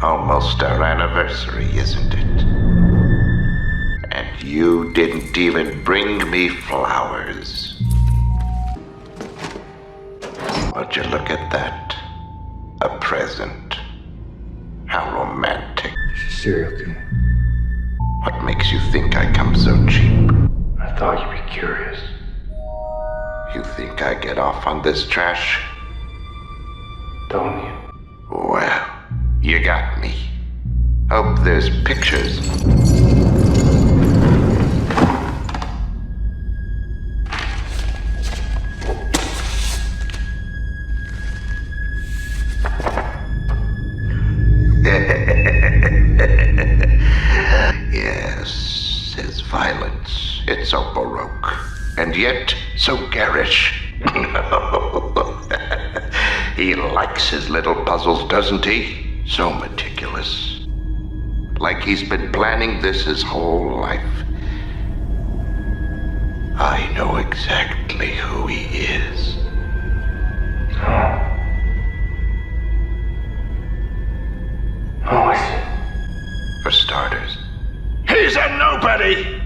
Almost our anniversary, isn't it? And you didn't even bring me flowers. Would you look at that? A present. How romantic. She's a serial killer. What makes you think I come so cheap? I thought you'd be curious. You think I get off on this trash? Don't you? Well, you got me. Hope there's pictures. Yes, his violence. It's so baroque. And yet, so garish. He likes his little puzzles, doesn't he? So meticulous. Like he's been planning this his whole life. I know exactly who he is. Who is it? For starters, he's a nobody!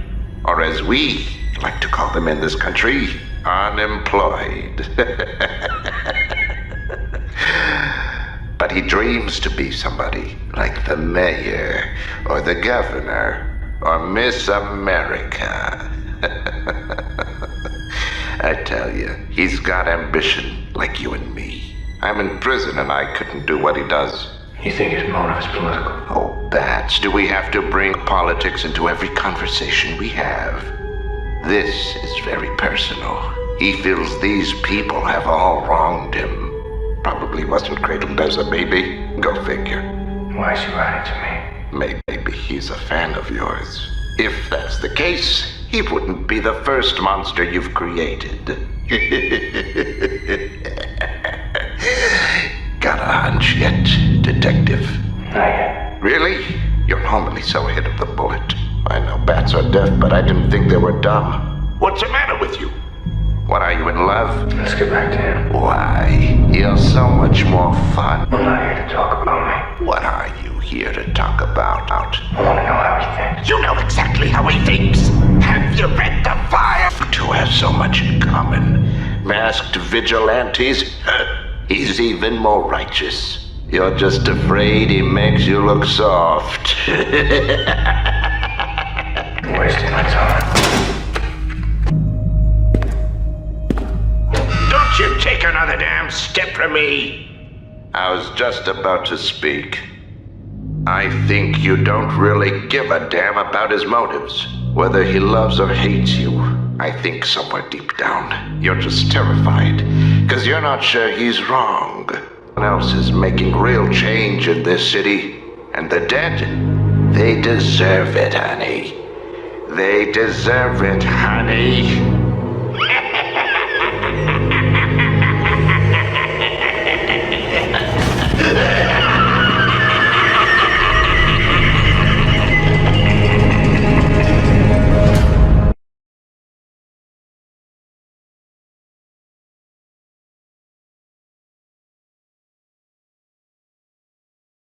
Or as we like to call them in this country, unemployed. But he dreams to be somebody like the mayor, or the governor, or Miss America. I tell you, he's got ambition like you and me. I'm in prison and I couldn't do what he does. You think his motive is political? Oh, Bats, do we have to bring politics into every conversation we have? This is very personal. He feels these people have all wronged him. Probably wasn't cradled as a baby. Go figure. Why is he writing to me? Maybe he's a fan of yours. If that's the case, he wouldn't be the first monster you've created. Got a hunch yet, detective? Not yet. Really? You're normally so ahead of the bullet. I know bats are deaf, but I didn't think they were dumb. What's the matter with you? What, are you in love? Let's get back to him. Why? You're so much more fun. I'm not here to talk about me. What are you here to talk about? I want to know how he thinks. You know exactly how he thinks. Have you read the file? Two have so much in common. Masked vigilantes. He's even more righteous. You're just afraid he makes you look soft. Wasting my time. Don't you take another damn step from me. I was just about to speak. I think you don't really give a damn about his motives. Whether he loves or hates you. I think somewhere deep down, you're just terrified. 'Cause you're not sure he's wrong. Someone else is making real change in this city. And the dead, they deserve it, honey. They deserve it, honey.